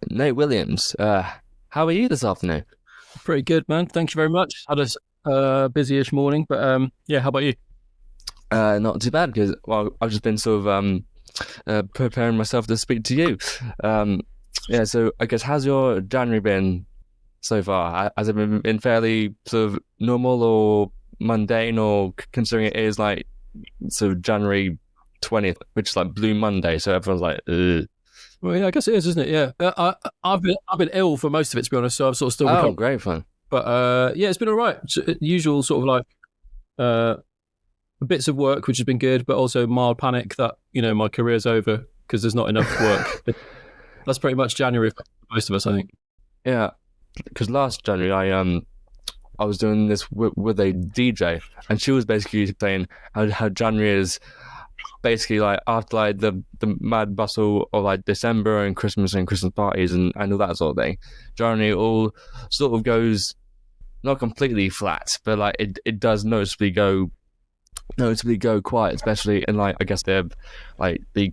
Nate Williams. How are you this afternoon? Pretty good, man. Thank you very much. Had a busy-ish morning, but yeah. How about you? Not too bad because I've just been sort of preparing myself to speak to you. Um, yeah, so I guess how's your January been so far? Has it been fairly sort of normal or mundane, or considering it is like sort of January 20th, which is like Blue Monday, so everyone's like, ugh. Well, yeah, I guess it is, isn't it? Yeah. I've been ill for most of it, to be honest. So I've sort of still Oh, recovered. great fun. But yeah, it's been all right. Usual sort of like uh bits of work, which has been good, but also mild panic that my career's over because there's not enough work. That's pretty much January for most of us, I think. Yeah, because last January I was doing this with a DJ, and she was basically saying how January is basically like after like the mad bustle of like December and Christmas parties and all that sort of thing. January all sort of goes not completely flat, but like it does noticeably go quiet, especially in like I guess the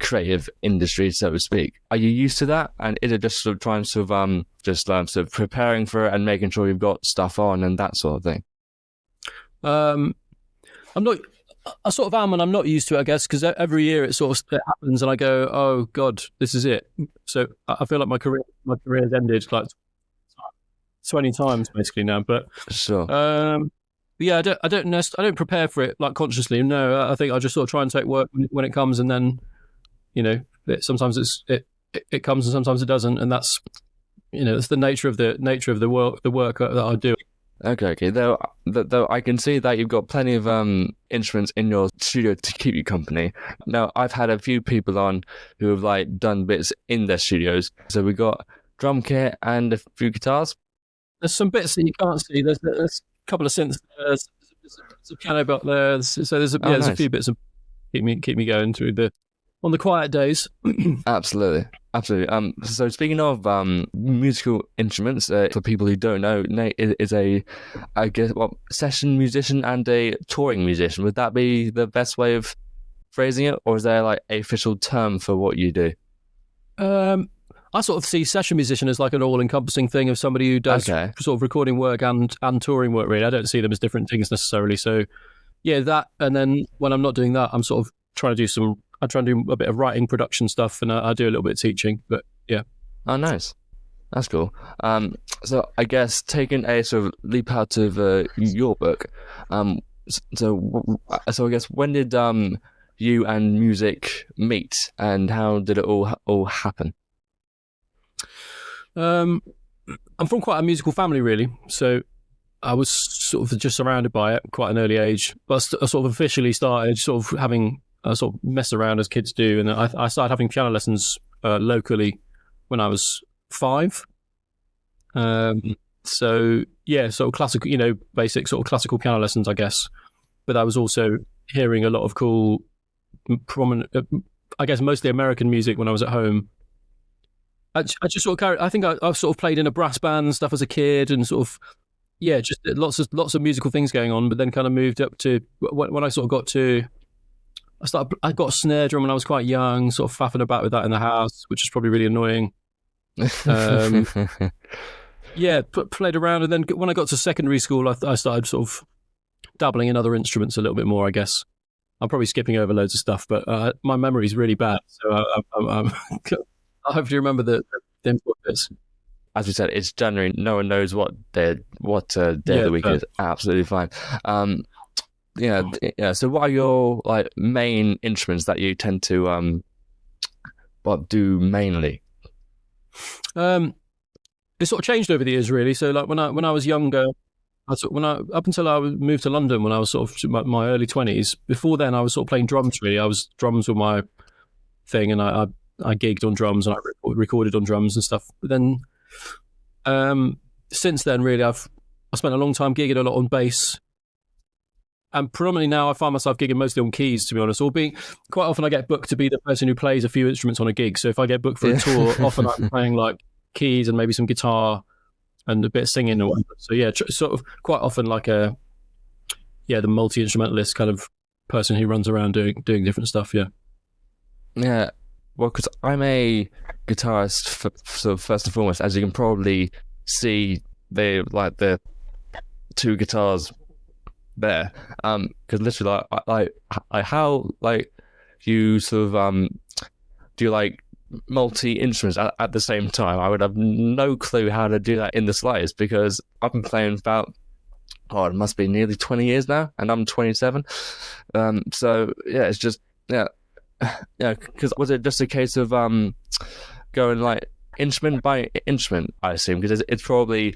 creative industry, so to speak. Are you used to that? And is it just sort of trying to sort of preparing for it and making sure you've got stuff on and that sort of thing? Um, I'm not. I sort of am, and I'm not used to it, I guess, because every year it happens, and I go, "Oh God, this is it." So I feel like my career has ended like 20 times basically now. But Sure. um, yeah, I don't prepare for it like consciously. No, I think I just sort of try and take work when it comes, and then sometimes it comes and sometimes it doesn't, and that's it's the nature of the work that I do. Okay. Though I can see that you've got plenty of instruments in your studio to keep you company. Now, I've had a few people on who have like done bits in their studios. So we got drum kit and a few guitars. There's some bits that you can't see. There's a couple of synths. There's a piano back there. So Oh, there's a nice. few bits of keep me going through the on the quiet days. Absolutely. Absolutely. So speaking of musical instruments, for people who don't know, Nate is a, I guess, session musician and a touring musician. Would that be the best way of phrasing it, or is there like a official term for what you do? I sort of see session musician as like an all-encompassing thing of somebody who does Okay. sort of recording work and touring work. Really, I don't see them as different things necessarily. So yeah, that, and then when I'm not doing that, I'm sort of trying to do some. I try and do a bit of writing, production stuff, and I do a little bit of teaching. But yeah. Oh, nice. That's cool. So I guess taking a sort of leap out of your book, so I guess when did you and music meet, and how did it all happen? Um, I'm from quite a musical family, really. So I was sort of just surrounded by it quite an early age. But I sort of officially started sort of having sort of mess around as kids do, and I started having piano lessons locally when I was 5. So yeah, sort of classical, basic sort of classical piano lessons, I guess. But I was also hearing a lot of cool, prominent, I guess mostly American music when I was at home. I just sort of carried. I think I've sort of played in a brass band and stuff as a kid, and sort of yeah, just lots of musical things going on. But then kind of moved up to when I sort of got to. I got a snare drum when I was quite young, sort of faffing about with that in the house, which is probably really annoying. Um, yeah, played around, and then when I got to secondary school, I started sort of dabbling in other instruments a little bit more, I guess. I'm probably skipping over loads of stuff, but my memory's really bad, so I hopefully remember the important bits. As we said, it's January. No one knows what day of Yeah, the week is. Absolutely fine. Yeah. So, what are your like main instruments that you tend to do mainly? It sort of changed over the years, really. So, like when I was younger, up until I moved to London when I was sort of my early 20s. Before then, I was sort of playing drums. Really, drums were my thing, and I gigged on drums and I recorded on drums and stuff. But then, since then, really, I spent a long time gigging a lot on bass. And predominantly now I find myself gigging mostly on keys, to be honest, or being quite often I get booked to be the person who plays a few instruments on a gig. So if I get booked for a tour, often I'm playing like keys and maybe some guitar and a bit of singing or whatever. So yeah, sort of quite often like the multi-instrumentalist kind of person who runs around doing different stuff. Yeah. Yeah. Well, because I'm a guitarist, sort of first and foremost, as you can probably see, they like the two guitars there. Because literally, how like you sort of do like multi-instruments at the same time. I would have no clue how to do that in the slightest, because I've been playing about, it must be nearly 20 years now, and I'm 27. So yeah, it's just yeah. Yeah, because was it just a case of going like instrument by instrument? I assume, because it's probably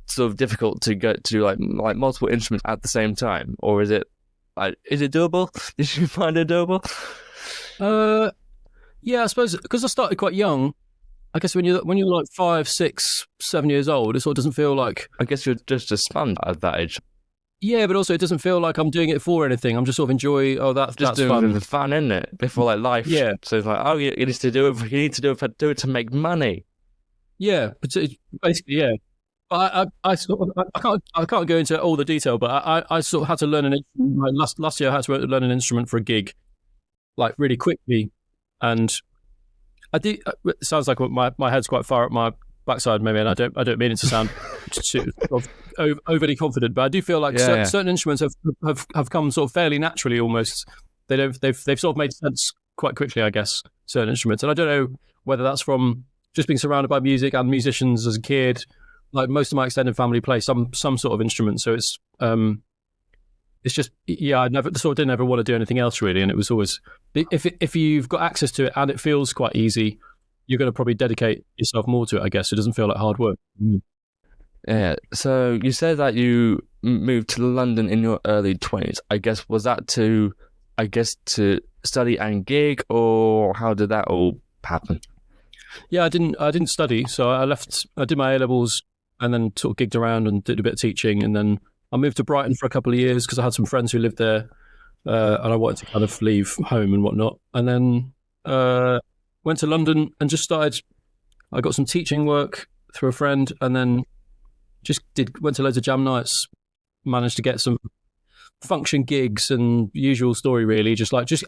sort of difficult to go to do like multiple instruments at the same time, or is it doable? Did you find it doable? Yeah, I suppose because I started quite young. I guess when you're like 5, 6, 7 years old, it sort of doesn't feel like. I guess you're just a sponge at that age. Yeah, but also it doesn't feel like I'm doing it for anything. I'm just sort of enjoy. Oh, that's doing fun. The fun, isn't it? Before like life. Yeah. So it's like, you need to do it. You need to do it to make money. Yeah, but basically, yeah. But I can't go into all the detail. But I sort of had to learn an instrument. Like last year, I had to learn an instrument for a gig, like really quickly, and I did. It sounds like my head's quite far up my backside, maybe, and I don't mean it to sound too overly confident, but I do feel like certain instruments have come sort of fairly naturally almost. They've sort of made sense quite quickly, I guess, certain instruments. And I don't know whether that's from just being surrounded by music and musicians as a kid. Like most of my extended family play some sort of instrument, so it's just I didn't ever want to do anything else really, and it was always if you've got access to it and it feels quite easy, you're going to probably dedicate yourself more to it, I guess. It doesn't feel like hard work. Yeah. So you said that you moved to London in your early 20s. I guess, was that to study and gig, or how did that all happen? Yeah, I didn't study. So I did my A-levels and then sort of gigged around and did a bit of teaching. And then I moved to Brighton for a couple of years because I had some friends who lived there, and I wanted to kind of leave home and whatnot. And then went to London and just started. I got some teaching work through a friend, and then just went to loads of jam nights. Managed to get some function gigs and usual story really.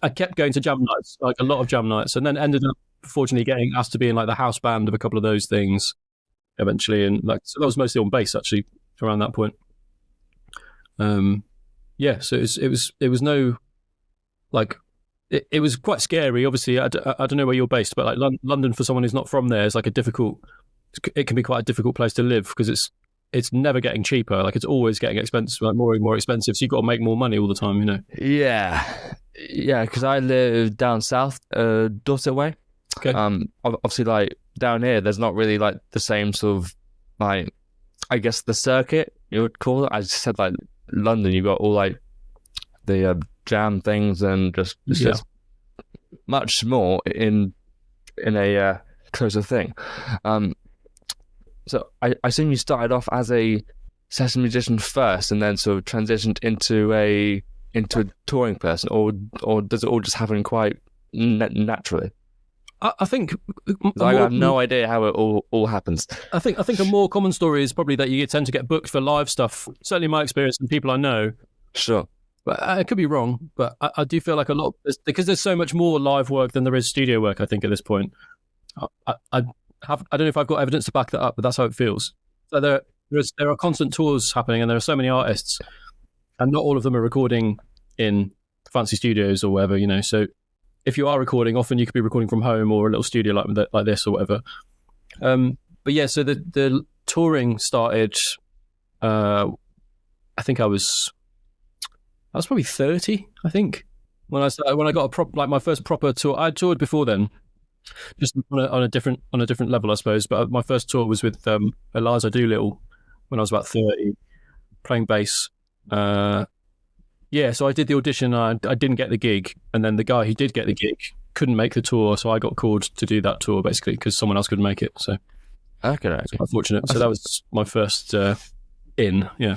I kept going to jam nights, like a lot of jam nights, and then ended up fortunately getting asked to be in like the house band of a couple of those things eventually, and like so that was mostly on bass actually around that point. So it was no like. It was quite scary. Obviously, I don't know where you're based, but like London for someone who's not from there is like it can be quite a difficult place to live because it's never getting cheaper. Like it's always getting expensive, like more and more expensive. So you've got to make more money all the time, you know? Yeah. Because I live down south, Dorset way. Okay. Obviously, like down here, there's not really like the same sort of like, I guess the circuit you would call it. I just said like London, you've got all like the jam things and just much more in a closer thing. So I assume you started off as a session musician first, and then sort of transitioned into a touring person, or does it all just happen quite naturally? I think I have no idea how it all happens. I think a more common story is probably that you tend to get booked for live stuff. Certainly, my experience and people I know. Sure. But I could be wrong, but I do feel like a lot because there's so much more live work than there is studio work. I think at this point, I don't know if I've got evidence to back that up, but that's how it feels. So there are constant tours happening, and there are so many artists, and not all of them are recording in fancy studios or whatever, you know. So if you are recording, often you could be recording from home or a little studio like this or whatever. But yeah, so the touring started. I think I was probably 30, I think, when I got my first proper tour. I toured before then, just on a different level, I suppose. But my first tour was with Eliza Doolittle when I was about 30, playing bass. So I did the audition. I didn't get the gig, and then the guy who did get the gig couldn't make the tour, so I got called to do that tour basically because someone else couldn't make it. So okay, it's quite fortunate. So that was my first in. Yeah.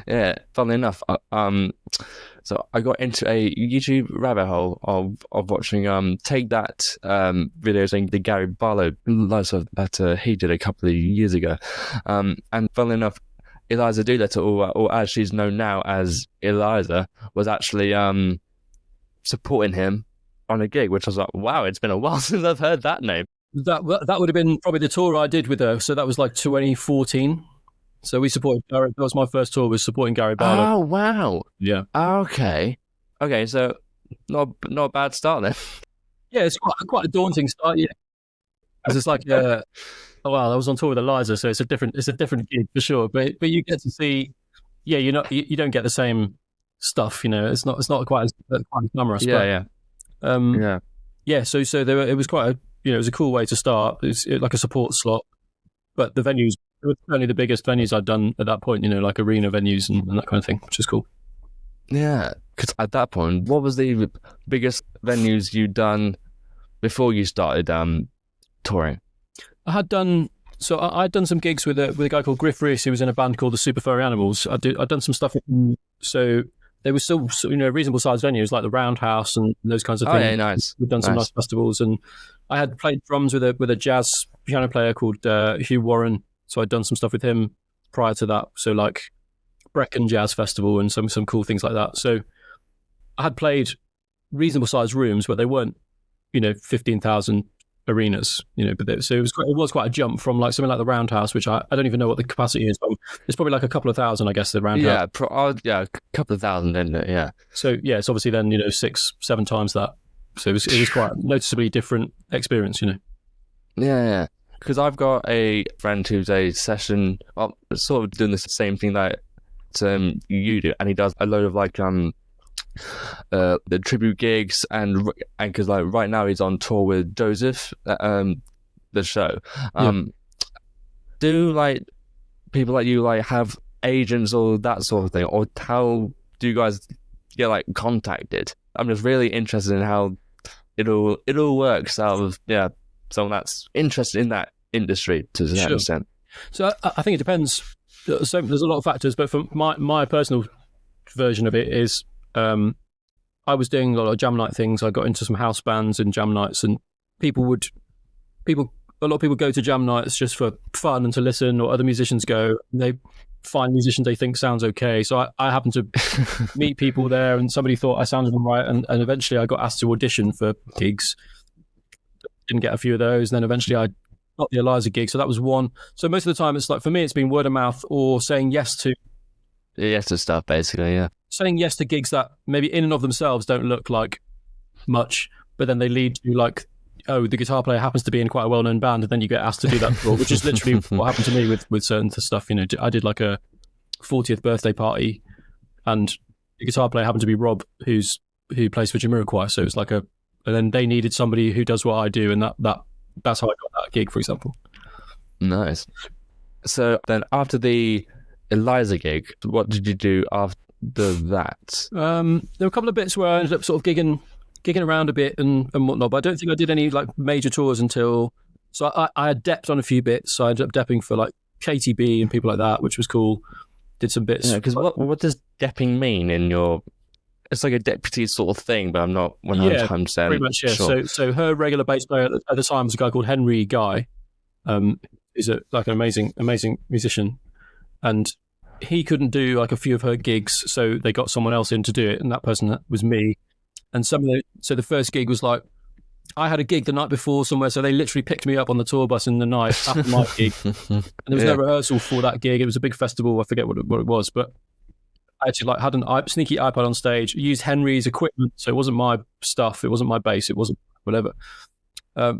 Yeah, funnily enough, so I got into a YouTube rabbit hole of watching Take That videos and the Gary Barlow live stuff that he did a couple of years ago, and funnily enough, Eliza Doolittle, or as she's known now as Eliza, was actually supporting him on a gig, which I was like, wow, it's been a while since I've heard that name. That would have been probably the tour I did with her. So that was like 2014. So we supported Gary. That was my first tour, was supporting Gary Barlow. Oh, wow. Yeah. Okay, so not a bad start then. Yeah, it's quite a daunting start. Yeah, because it's like, oh wow, I was on tour with Eliza, so it's a different gig for sure. But you get to see, yeah, you don't get the same stuff. It's not quite as glamorous. Yeah, but, yeah. So it was quite a, it was a cool way to start. It's like a support slot, but the venues, it was only the biggest venues I'd done at that point. Like arena venues and that kind of thing, which is cool. Yeah, because at that point, what was the biggest venues you'd done before you started touring? I'd done some gigs with a guy called Griff Reese, who was in a band called the Super Furry Animals. I'd done some stuff with him, so there was still reasonable sized venues like the Roundhouse and those kinds of things. Oh yeah, nice. We've done some nice festivals, and I had played drums with a jazz piano player called Hugh Warren. So I'd done some stuff with him prior to that. So like Brecon Jazz Festival and some cool things like that. So I had played reasonable sized rooms, but they weren't 15,000 arenas. So it was quite a jump from like something like the Roundhouse, which I don't even know what the capacity is, but it's probably like a couple of thousand, I guess, the Roundhouse. Yeah, a couple of thousand, isn't it? Yeah. So yeah, it's obviously then 6-7 times that. So it was quite a noticeably different experience. Yeah. Because I've got a friend who's a session, sort of doing the same thing that you do, and he does a load of like the tribute gigs, and because like right now he's on tour with Joseph, the show. Do like people like you like have agents or that sort of thing, or how do you guys get like contacted? I'm just really interested in how it all works out of someone that's interested in that industry to a certain extent. So I think it depends. So there's a lot of factors, but for my personal version of it is, I was doing a lot of jam night things. I got into some house bands and jam nights, and a lot of people go to jam nights just for fun and to listen, or other musicians go, and they find musicians they think sounds okay. So I happened to meet people there, and somebody thought I sounded them right, and eventually I got asked to audition for gigs. Didn't get a few of those, and then eventually I got the Eliza gig. So that was one. So most of the time, it's like, for me, it's been word of mouth or saying yes to stuff, basically. Yeah, saying yes to gigs that maybe in and of themselves don't look like much, but then they lead to like, oh, the guitar player happens to be in quite a well-known band, and then you get asked to do that tour, which is literally what happened to me with certain stuff. I did like a 40th birthday party, and the guitar player happened to be Rob, who plays for Jamiroquai. So it was like and then they needed somebody who does what I do, and that's how I got that gig, for example. Nice. So then after the Eliza gig, what did you do after that? There were a couple of bits where I ended up sort of gigging around a bit and whatnot, but I don't think I did any like major tours until. So I had depped on a few bits. So I ended up depping for like KTB and people like that, which was cool. Did some bits. Yeah, because what does depping mean in your? It's like a deputy sort of thing, but I'm not 100% pretty much, yeah. Sure. So her regular bass player at the time was a guy called Henry Guy. He's an amazing musician, and he couldn't do like a few of her gigs, so they got someone else in to do it, and that person was me. And so the first gig was like, I had a gig the night before somewhere, so they literally picked me up on the tour bus in the night after my gig, and there was no rehearsal for that gig. It was a big festival. I forget what it was, but I actually had a sneaky iPad on stage, used Henry's equipment, so it wasn't my stuff, it wasn't my bass, it wasn't whatever,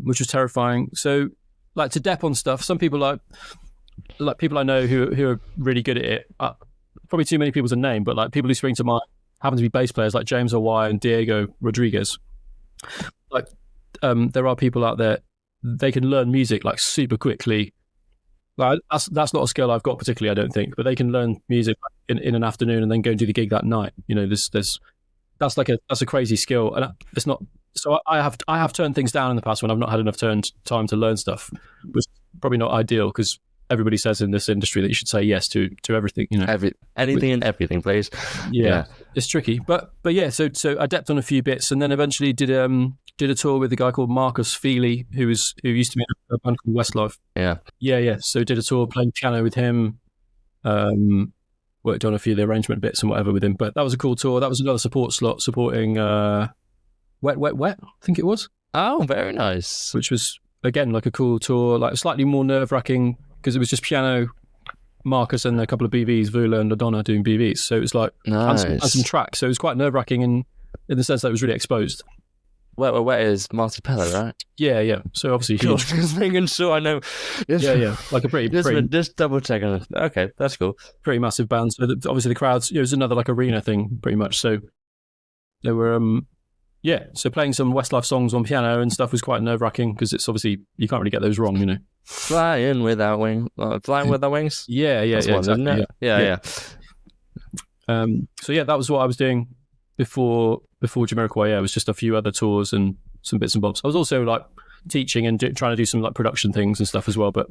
which was terrifying. So like to dep on stuff, some people like people I know who are really good at it, probably too many people to name, but like people who spring to mind happen to be bass players like James O'Wye and Diego Rodriguez. Like there are people out there, they can learn music like super quickly. Like that's not a skill I've got particularly, I don't think, but they can learn music in an afternoon and then go and do the gig that night. That's a crazy skill, and it's not. So I have turned things down in the past when I've not had enough time to learn stuff, which is probably not ideal because everybody says in this industry that you should say yes to everything. Anything and everything, please. Yeah, it's tricky, but yeah. So I depped on a few bits, and then eventually did a tour with a guy called Marcus Feely, who used to be in a band called Westlife. Yeah. So did a tour playing piano with him. Worked on a few of the arrangement bits and whatever with him, but that was a cool tour. That was another support slot supporting Wet, Wet, Wet, I think it was, Oh, very nice. which was, again, like a cool tour, like slightly more nerve-wracking because it was just piano, Marcus and a couple of BVs, Vula and Ladonna doing BVs. So it was like, and some tracks. So it was quite nerve-wracking in the sense that it was really exposed. Wet is Marty Pello, right? Yeah. So obviously, Cool. Just making sure I know. Yeah. Like a pretty just double checking. Okay, that's cool. Pretty massive band. So obviously the crowds, it was another like arena thing, pretty much. So there were, so playing some Westlife songs on piano and stuff was quite nerve-wracking because it's obviously, you can't really get those wrong, you know. Flying without wings. Flying without wings? Yeah, That's one, exactly. isn't it? Yeah. So yeah, that was what I was doing before Jamiroquai. Yeah, it was just a few other tours and some bits and bobs. I was also like teaching and trying to do some like production things and stuff as well, but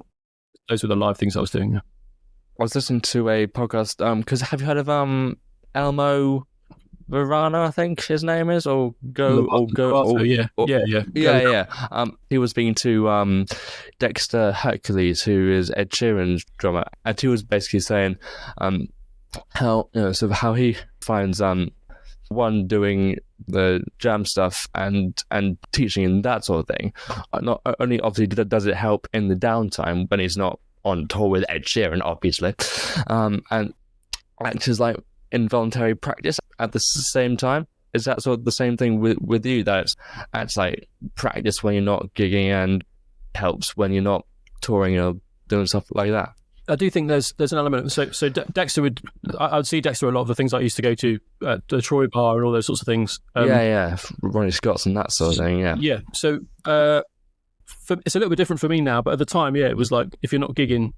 those were the live things I was doing. Yeah. I was listening to a podcast, because have you heard of Elmo Verano, I think his name is, or yeah. He was speaking to Dexter Hercules, who is Ed Sheeran's drummer, and he was basically saying how he finds one doing the jam stuff and teaching and that sort of thing. Not only obviously does it help in the downtime when he's not on tour with Ed Sheeran, obviously, and acts as like involuntary practice at the same time. Is that sort of the same thing with you? That's like practice when you're not gigging and helps when you're not touring or doing stuff like that. I do think there's an element. So Dexter I would see Dexter a lot of the things I used to go to, the Troy Bar and all those sorts of things. Ronnie Scott's and that sort of thing. Yeah. So it's a little bit different for me now, but at the time, it was like if you're not gigging,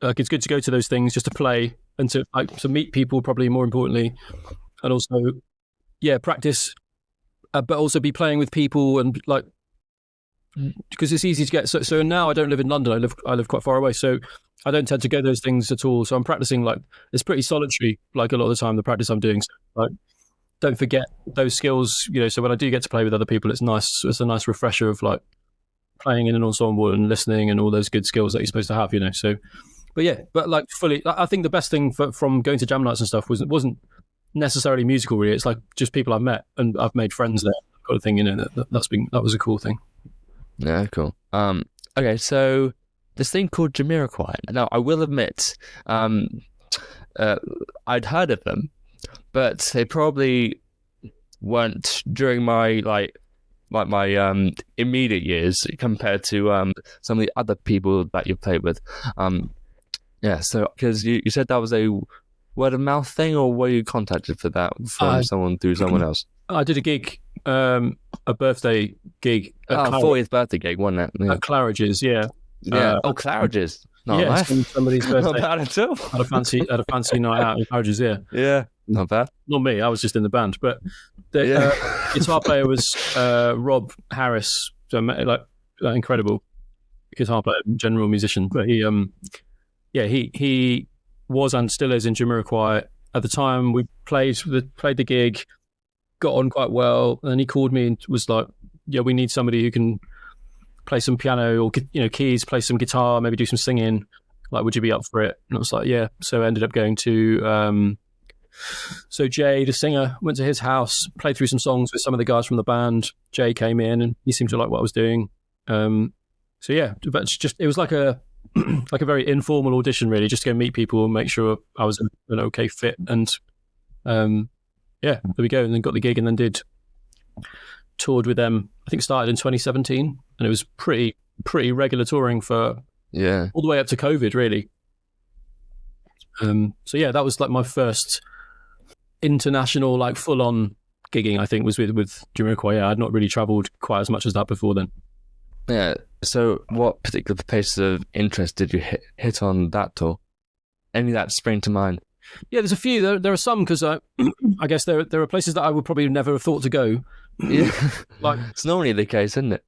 like it's good to go to those things just to play and to meet people, probably more importantly, and also practice, but also be playing with people and like because it's easy to get. So now I don't live in London. I live quite far away, so I don't tend to go to those things at all. So I'm practicing like it's pretty solitary. Like a lot of the time, the practice I'm doing. So, like, don't forget those skills. You know, so when I do get to play with other people, it's nice. It's a nice refresher of like playing in an ensemble and listening and all those good skills that you're supposed to have. You know, so. But like fully, I think the best thing from going to jam nights and stuff wasn't necessarily musical. Really, it's like just people I've met and I've made friends there, kind of thing. You know, that was a cool thing. Yeah, cool. Okay, so this thing called Jamiroquai. Now, I will admit, I'd heard of them, but they probably weren't during my my immediate years compared to some of the other people that you've played with. So because you said that was a word of mouth thing, or were you contacted for that from someone through someone else? I did a gig, a birthday gig. 40th birthday gig, wasn't it? Yeah. At Claridge's, yeah. Claridge's. Not somebody's birthday. Not bad at all. Had a fancy night out in Claridge's, yeah. Yeah, not bad. Not me, I was just in the band, but the guitar player was Rob Harris, so like incredible guitar player, general musician. But he was and still is in Jamiroquai. At the time, we played the gig, got on quite well, and then he called me and was like, "Yeah, we need somebody who can play some piano or keys, play some guitar, maybe do some singing. Like, would you be up for it?" And I was like, "Yeah." So I ended up going to so Jay, the singer, went to his house, played through some songs with some of the guys from the band. Jay came in and he seemed to like what I was doing. But it was like a like a very informal audition, really, just to go meet people and make sure I was an okay fit. And there we go. And then got the gig and then toured with them. I think started in 2017, and it was pretty regular touring for all the way up to COVID, really. That was like my first international, like full on gigging. I think was with Jamiroquai. Yeah, I'd not really travelled quite as much as that before then. Yeah. So, what particular places of interest did you hit on that tour? Any that spring to mind? Yeah, there's a few. There are some because I guess there are places that I would probably never have thought to go. Yeah, like it's normally the case, isn't it?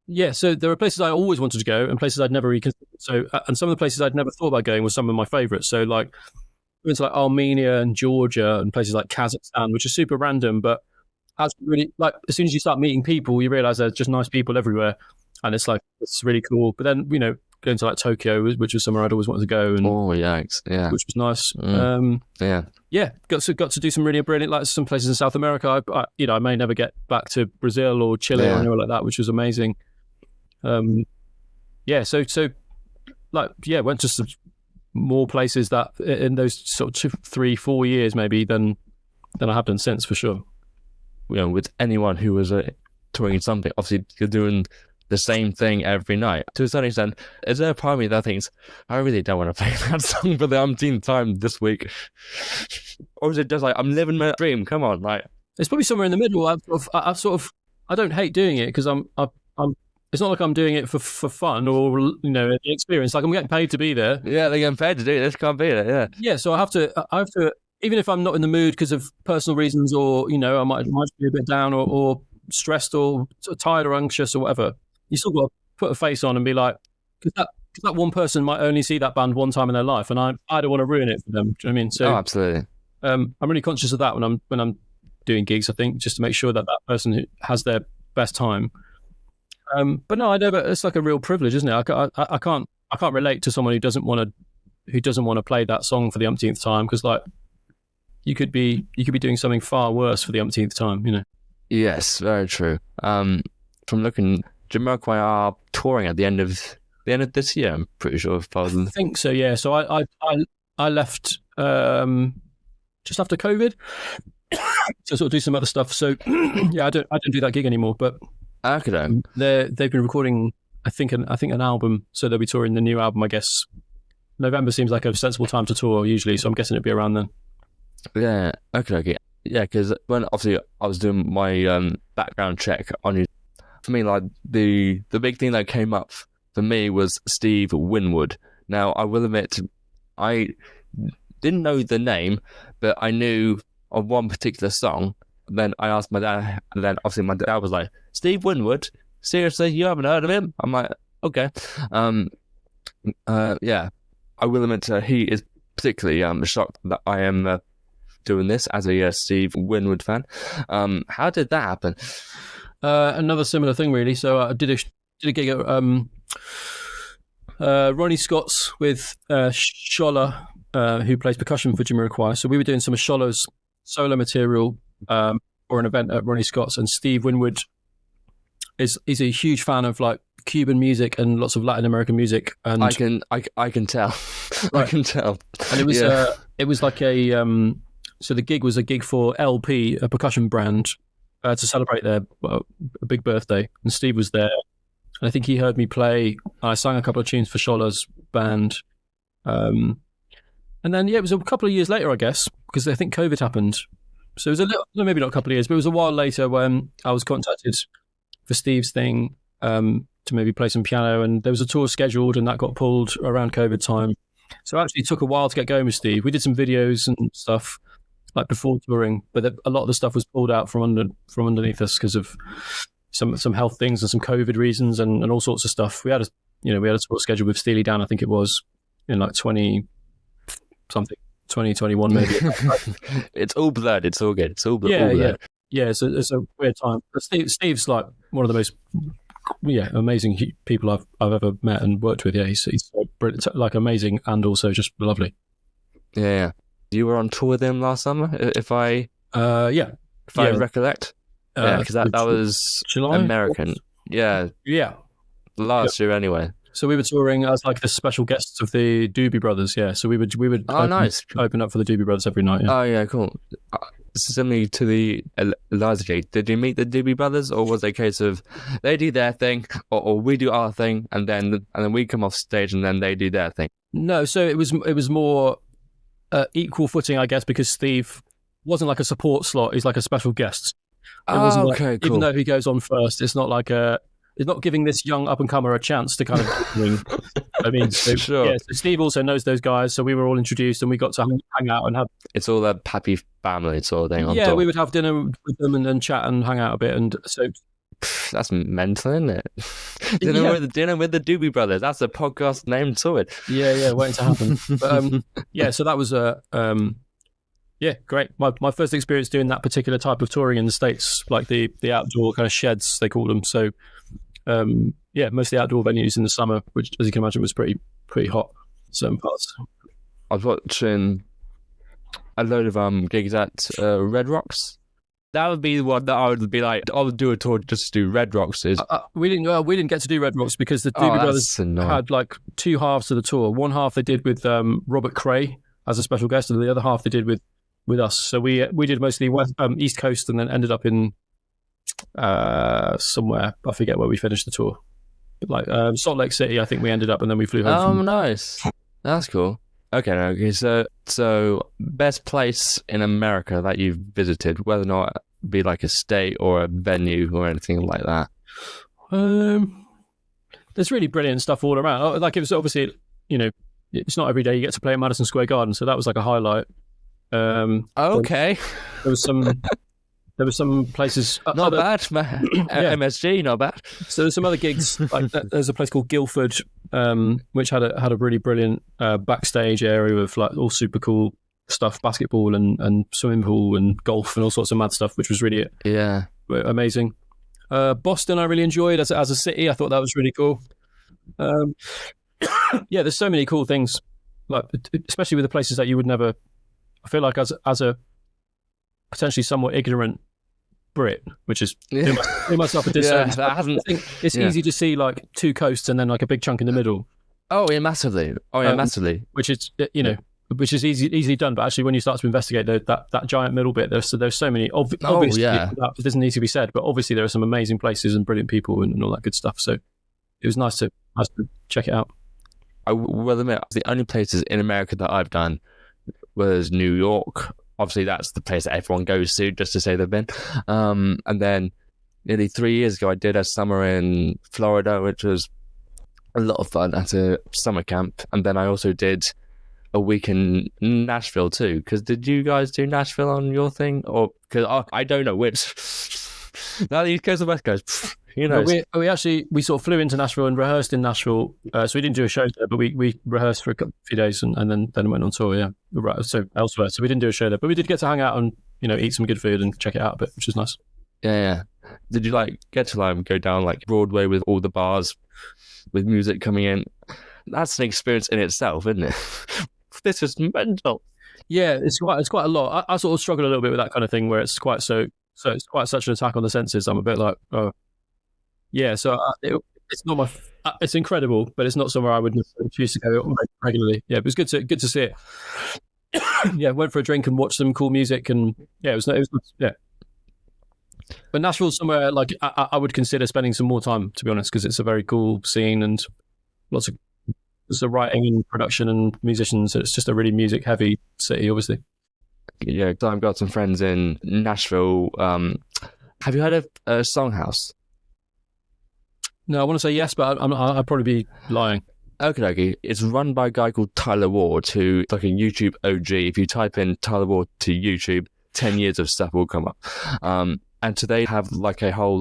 Yeah. So there are places I always wanted to go and places I'd never reconsidered. So, and some of the places I'd never thought about going were some of my favourites. So, like we went to like Armenia and Georgia and places like Kazakhstan, which is super random, but as really like as soon as you start meeting people, you realise there's just nice people everywhere. And it's really cool. But then, going to like Tokyo, which was somewhere I'd always wanted to go, and Oh, yikes! Yeah, which was nice. yeah. Got to do some really brilliant, like some places in South America. I may never get back to Brazil or Chile or anywhere like that, which was amazing. Went to some more places that in those sort of 3-4 years maybe than I have done since, for sure. With anyone who was touring something, obviously you're doing the same thing every night. To a certain extent, is there a part of me that thinks, I really don't want to play that song for the umpteenth time this week? Or is it just like, I'm living my dream, come on, like... It's probably somewhere in the middle. I don't hate doing it, because I'm it's not like I'm doing it for fun or, the experience. Like, I'm getting paid to be there. Yeah, they're getting paid to do this, can't be there, yeah. Yeah, so I have to, even if I'm not in the mood because of personal reasons, or, I might be a bit down or stressed or tired or anxious or whatever, you still got to put a face on and be like, because that one person might only see that band one time in their life, and I don't want to ruin it for them. Do you know what I mean? So, absolutely. I'm really conscious of that when I'm doing gigs. I think just to make sure that person who has their best time. But no, I know, but it's like a real privilege, isn't it? I can't relate to someone who doesn't want to play that song for the umpteenth time, because like you could be doing something far worse for the umpteenth time. Yes, very true. From looking, Jamiroquai are touring at the end of this year. I'm pretty sure. I think so. Yeah. So I left just after COVID to sort of do some other stuff. So yeah, I don't do that gig anymore. But okay, they've been recording I think an album, so they'll be touring the new album. I guess November seems like a sensible time to tour usually, so I'm guessing it'll be around then. Yeah. Okay. Yeah, because when obviously I was doing my background check on you, for me, like the big thing that came up for me was Steve Winwood. Now, I will admit, I didn't know the name, but I knew of one particular song. Then I asked my dad, and then obviously my dad was like, Steve Winwood? Seriously, you haven't heard of him? I'm like, okay. Yeah, I will admit he is particularly shocked that I am doing this as a Steve Winwood fan. How did that happen? Another similar thing, really. So I did a gig at Ronnie Scott's with Shola, who plays percussion for Jamiroquai. So we were doing some of Shola's solo material for an event at Ronnie Scott's, and Steve Winwood is a huge fan of like Cuban music and lots of Latin American music. And I can tell. Right. I can tell. And it was like a so the gig was a gig for LP, a percussion brand, to celebrate their a big birthday, and Steve was there. And I think he heard me play. I sang a couple of tunes for Shola's band, and then it was a couple of years later, I guess, because I think COVID happened. So it was maybe not a couple of years, but it was a while later when I was contacted for Steve's thing to maybe play some piano, and there was a tour scheduled, and that got pulled around COVID time. So it actually took a while to get going with Steve. We did some videos and stuff like before touring, but a lot of the stuff was pulled out from underneath us because of some health things and some COVID reasons and all sorts of stuff. We had a tour scheduled with Steely Dan, I think it was in like 2021 maybe. It's all blurred. It's all good. It's all blurred. Yeah. So it's a weird time. But Steve's like one of the most amazing people I've ever met and worked with. Yeah, he's so brilliant, like amazing and also just lovely. Yeah. You were on tour with him last summer, if I recollect. Because that was July? American. Yeah. Last year anyway. So we were touring as like the special guests of the Doobie Brothers. Yeah. So we would open up for the Doobie Brothers every night. Yeah. Oh yeah, cool. Similarly to the Eliza gig, did you meet the Doobie Brothers, or was it a case of they do their thing, or we do our thing, and then we come off stage and then they do their thing? No. So it was more equal footing, I guess, because Steve wasn't like a support slot. He's like a special guest. Cool. Even though he goes on first, it's not like it's not giving this young up and comer a chance to kind of. I mean, so, sure. Yeah. So Steve also knows those guys, so we were all introduced, and we got to hang out and have. It's all a happy family sort of thing. Yeah, we would have dinner with them and chat and hang out a bit, and so. That's mental, isn't it? Dinner with the Doobie Brothers. That's a podcast name to it. Yeah, waiting to happen. But, so that was great. My first experience doing that particular type of touring in the States, like the outdoor kind of sheds they call them. So mostly outdoor venues in the summer, which, as you can imagine, was pretty hot in certain parts. I was watching a load of gigs at Red Rocks. That would be the one that I would be like, I would do a tour just to do Red Rocks. We didn't get to do Red Rocks because the Doobie Brothers had like two halves to the tour. One half they did with Robert Cray as a special guest, and the other half they did with us. So we did mostly East Coast, and then ended up in somewhere, I forget where we finished the tour, but like Salt Lake City, I think we ended up, and then we flew home. Nice, that's cool. Okay, so best place in America that you've visited, whether or not it be like a state or a venue or anything like that. There's really brilliant stuff all around. Like, it was obviously, it's not every day you get to play at Madison Square Garden, so that was like a highlight. Okay. There was some places. Not bad, man. MSG, not bad. So there's some other gigs. Like there's a place called Guildford, which had a really brilliant backstage area with like all super cool stuff, basketball and swimming pool and golf and all sorts of mad stuff, which was really amazing. Boston, I really enjoyed as a city. I thought that was really cool. There's so many cool things, like especially with the places that you would never. I feel like as a potentially somewhat ignorant Brit, which is doing myself a disservice. I think it's easy to see like two coasts and then like a big chunk in the middle. Oh yeah, massively. Which is which is easily done, but actually when you start to investigate that giant middle bit, there's so many. Obviously, that doesn't need to be said, but obviously there are some amazing places and brilliant people and all that good stuff. So it was nice to check it out. I will admit, the only places in America that I've done was New York. Obviously, that's the place that everyone goes to just to say they've been. And then nearly 3 years ago, I did a summer in Florida, which was a lot of fun at a summer camp. And then I also did a week in Nashville too. Because did you guys do Nashville on your thing? Or because I don't know which. Now the East Coast or West Coast, who knows? We sort of flew into Nashville and rehearsed in Nashville. So we didn't do a show there, but we rehearsed for a few days and then went on tour. Yeah, right. So elsewhere. So we didn't do a show there, but we did get to hang out and eat some good food and check it out a bit, which was nice. Yeah. Did you get to go down like Broadway with all the bars with music coming in? That's an experience in itself, isn't it? This is mental. Yeah, it's quite a lot. I sort of struggle a little bit with that kind of thing where it's quite so it's quite such an attack on the senses. I'm a bit like, oh, yeah. So it's not it's incredible, but it's not somewhere I would choose to go regularly. Yeah, but it was good to see it. Yeah, went for a drink and watched some cool music, and yeah, it was nice. Yeah. But Nashville's somewhere like I would consider spending some more time, to be honest, because it's a very cool scene and lots of writing and production and musicians. It's just a really music heavy city, obviously. Yeah, I've got some friends in Nashville. Have you heard of Songhouse? No, I want to say yes, but I'd probably be lying. Okay. It's run by a guy called Tyler Ward, who's like a YouTube OG. If you type in Tyler Ward to YouTube, 10 years of stuff will come up. And so they have like a whole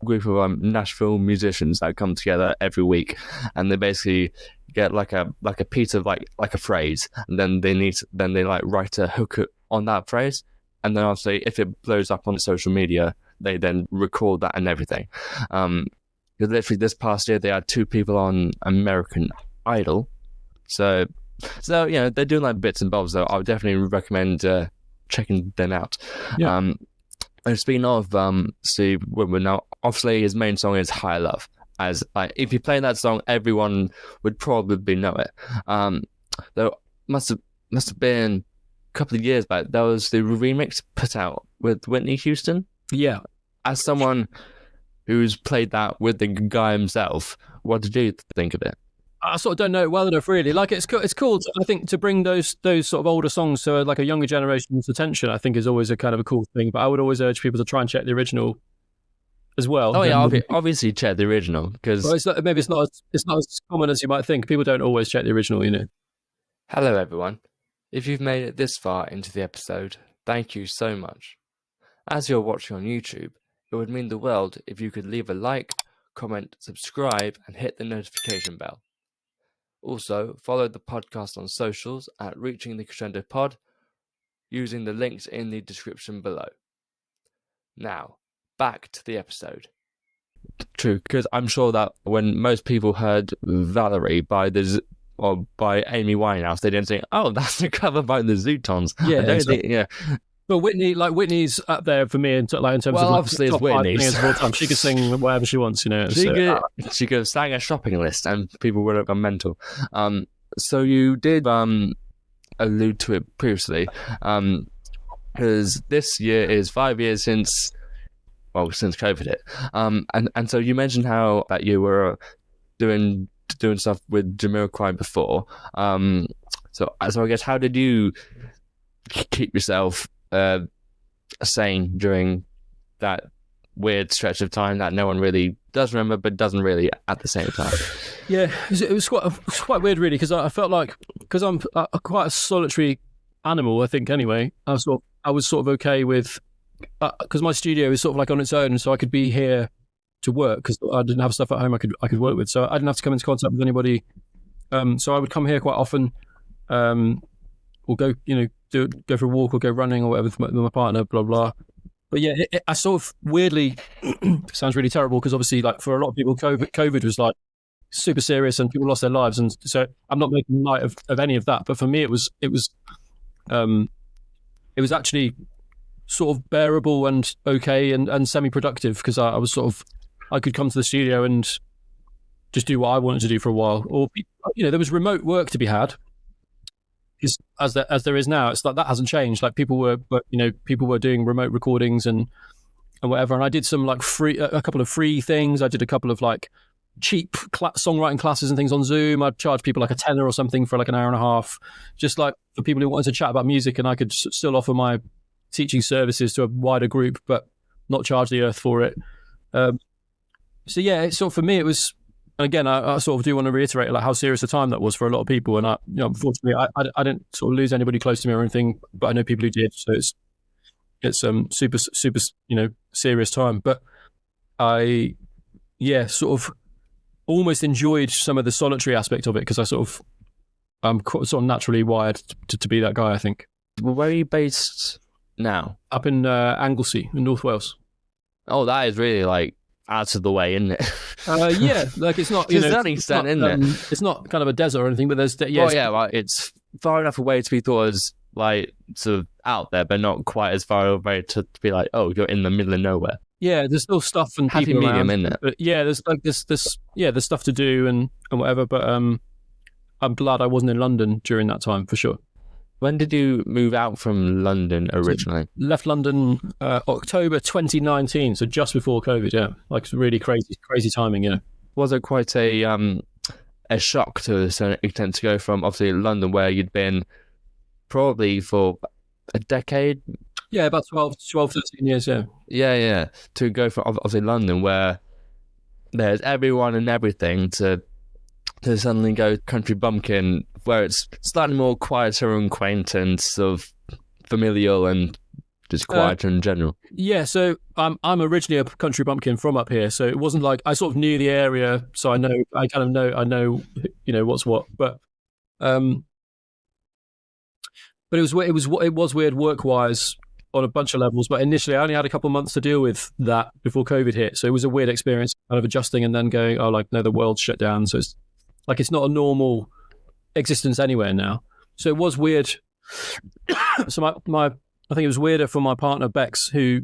group of Nashville musicians that come together every week, and they basically get like a piece of like a phrase, and then they write a hook on that phrase, and then obviously if it blows up on social media, they then record that and everything. Because literally this past year they had 2 people on American Idol, so they're doing like bits and bobs. So I would definitely recommend checking them out. Yeah. And speaking of Steve Winwood, now obviously his main song is High Love. As like if you play that song, everyone would probably know it. Though must have been a couple of years back. There was the remix put out with Whitney Houston. Yeah. As someone who's played that with the guy himself, what did you think of it? I sort of don't know it well enough, really. Like it's cool. I think to bring those sort of older songs to like a younger generation's attention, I think is always a kind of a cool thing. But I would always urge people to try and check the original as well. Oh yeah, obviously check the original because maybe it's not as common as you might think. People don't always check the original, Hello everyone. If you've made it this far into the episode, thank you so much. As you're watching on YouTube, it would mean the world if you could leave a like, comment, subscribe, and hit the notification bell. Also, follow the podcast on socials at Reaching the Crescendo Pod using the links in the description below. Now, back to the episode. True, because I'm sure that when most people heard Valerie by Amy Winehouse, they didn't think, "Oh, that's a cover by the Zootons." Yeah, I don't exactly. think, yeah. But Whitney's up there for me in terms of Well, like, obviously it's top 5 Whitney. singers of all time. She could sing whatever she wants, you know. She could have sang a shopping list, and people would have gone mental. So you did allude to it previously, because this year is 5 years since COVID hit. And so you mentioned how that you were doing stuff with Jamiroquai before. So I guess, how did you keep yourself sane during that weird stretch of time that no one really does remember, but doesn't really at the same time? Yeah, it was quite weird, really, because I felt like, because I'm quite a solitary animal, I think. Anyway, I was sort of okay with, because my studio is sort of like on its own, so I could be here to work because I didn't have stuff at home I could work with, so I didn't have to come into contact with anybody. So I would come here quite often, or go, go for a walk or go running or whatever with my partner, blah blah. But yeah, I sort of weirdly sounds really terrible, because obviously, like, for a lot of people, COVID was like super serious and people lost their lives, and so I'm not making light of any of that. But for me, it was actually sort of bearable and okay and semi-productive, because I could come to the studio and just do what I wanted to do for a while, or there was remote work to be had. As there is now, it's like that hasn't changed. Like, people were doing remote recordings and whatever, and I did some like a couple of free things. I did a couple of like cheap songwriting classes and things on Zoom. I'd charge people like $10 or something for like an hour and a half, just like for people who wanted to chat about music, and I could still offer my teaching services to a wider group, but not charge the earth for it. So yeah, it's sort of, for me, it was. And again, I sort of do want to reiterate like how serious a time that was for a lot of people. And unfortunately, I didn't sort of lose anybody close to me or anything, but I know people who did. So it's super serious time. But I sort of almost enjoyed some of the solitary aspect of it, because I'm sort of naturally wired to be that guy, I think. Well, where are you based now? Up in Anglesey in North Wales. Oh, that is really like out of the way, isn't it? Yeah, like, it's not, to that extent, isn't it? It's not kind of a desert or anything, but there's it's far enough away to be thought as like sort of out there, but not quite as far away to be like, oh, you're in the middle of nowhere. Yeah, there's still stuff and happy people medium, around, isn't it? but yeah, there's like this there's stuff to do and whatever. But I'm glad I wasn't in London during that time, for sure. When did you move out from London originally? So left London October 2019, so just before COVID. Yeah, like, it's really crazy timing. Yeah. Was it quite a shock to a certain extent to go from obviously London, where you'd been probably for a decade? Yeah, about 12, 13 years. Yeah. Yeah. To go from obviously London, where there's everyone and everything, to suddenly go country bumpkin, where it's slightly more quieter and quaint and sort of familial and just quieter in general. Yeah, so I'm originally a country bumpkin from up here, so it wasn't like I sort of knew the area, so I know what's what. But it was weird work-wise on a bunch of levels. But initially, I only had a couple of months to deal with that before COVID hit, so it was a weird experience, kind of adjusting and then going, oh, like, no, the world's shut down, so it's like it's not a normal existence anywhere now. So it was weird. So I think it was weirder for my partner Bex, who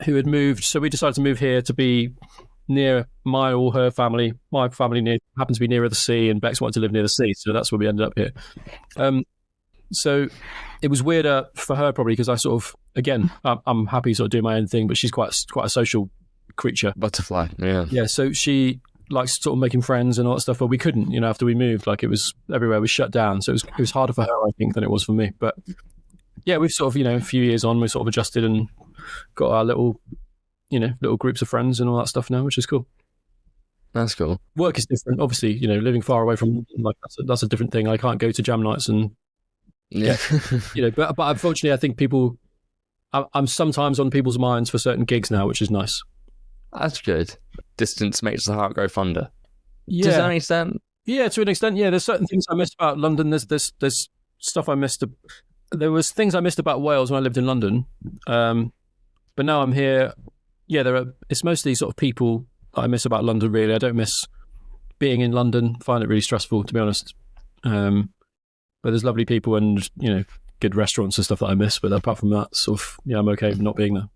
had moved. So we decided to move here to be near my or her family. My family happens to be nearer the sea, and Bex wanted to live near the sea, so that's where we ended up here. So it was weirder for her probably, because I sort of, again, I'm happy sort of doing my own thing, but she's quite a social creature. Butterfly, yeah. Yeah, so she likes sort of making friends and all that stuff, but we couldn't, after we moved, like, it was everywhere was shut down, so it was harder for her, I think, than it was for me. But yeah, we've sort of, a few years on, we sort of adjusted and got our little groups of friends and all that stuff now, which is cool. That's cool. Work is different, obviously. Living far away from, like, that's a different thing. I can't go to jam nights and but unfortunately, I think I'm sometimes on people's minds for certain gigs now, which is nice. That's good. Distance makes the heart grow fonder. Yeah. To an extent? Yeah, to an extent. Yeah, there's certain things I missed about London. There's stuff I missed. There was things I missed about Wales when I lived in London. But now I'm here. yeah, it's mostly sort of people that I miss about London, really. I don't miss being in London. I find it really stressful, to be honest. But there's lovely people and, good restaurants and stuff that I miss. But apart from that, sort of, I'm okay with not being there.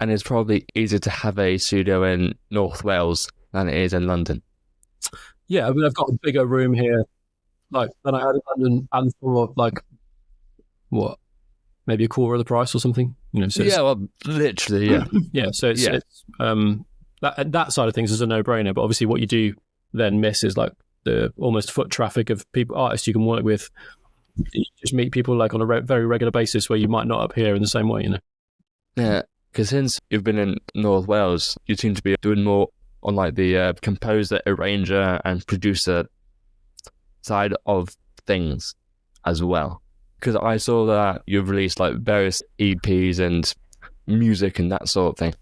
And it's probably easier to have a studio in North Wales than it is in London. Yeah, I mean, I've got a bigger room here, than I had in London, and for maybe a quarter of the price or something. So literally, yeah. Yeah, so it's that side of things is a no-brainer. But obviously, what you do then miss is like the almost foot traffic of artists you can work with. You just meet people like on a very regular basis where you might not appear in the same way. Yeah, because since you've been in North Wales, you seem to be doing more on like the composer, arranger, and producer side of things as well. Because I saw that you've released like various EPs and music and that sort of thing.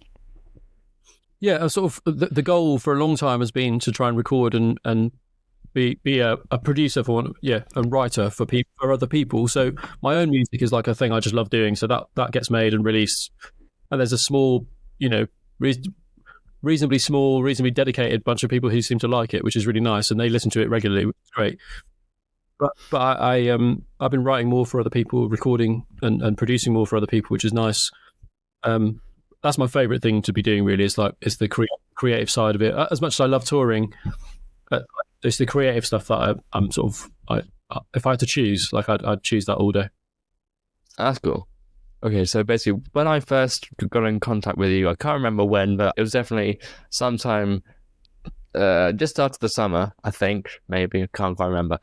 Yeah, sort of the goal for a long time has been to try and record and be a producer and writer for other people. So my own music is like a thing I just love doing. So that gets made and released, and there's a small, reasonably small, reasonably dedicated bunch of people who seem to like it, which is really nice, and they listen to it regularly, which is great. But I've been writing more for other people, recording and producing more for other people, which is nice. That's my favorite thing to be doing, really. Is the creative side of it. As much as I love touring, it's the creative stuff that I'm sort of. If I had to choose, I'd choose that all day. That's cool. Okay, so basically, when I first got in contact with you, I can't remember when, but it was definitely sometime just after the summer, I think, maybe. I can't quite remember.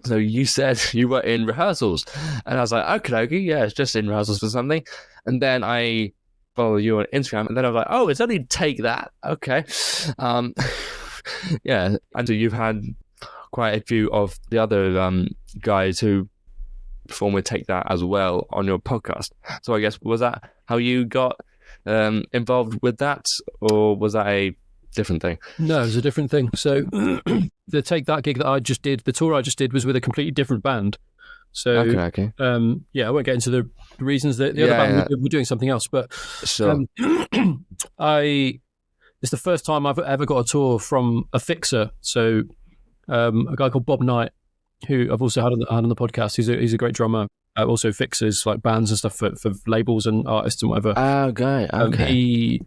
So you said you were in rehearsals, and I was like, okay, yeah, it's just in rehearsals for something. And then I followed you on Instagram, and then I was like, oh, it's only Take That. Okay. Yeah, and so you've had quite a few of the other guys who perform with Take That as well on your podcast. So I guess, was that how you got involved with that, or was that a different thing? No, it was a different thing. So the Take That gig that I just did, the tour I just did, was with a completely different band. So okay. I won't get into the reasons that the other band were doing something else, but sure. It's the first time I've ever got a tour from a fixer. So a guy called Bob Knight, who I've also had on the podcast. He's a great drummer. Also fixes like bands and stuff for labels and artists and whatever. Okay. He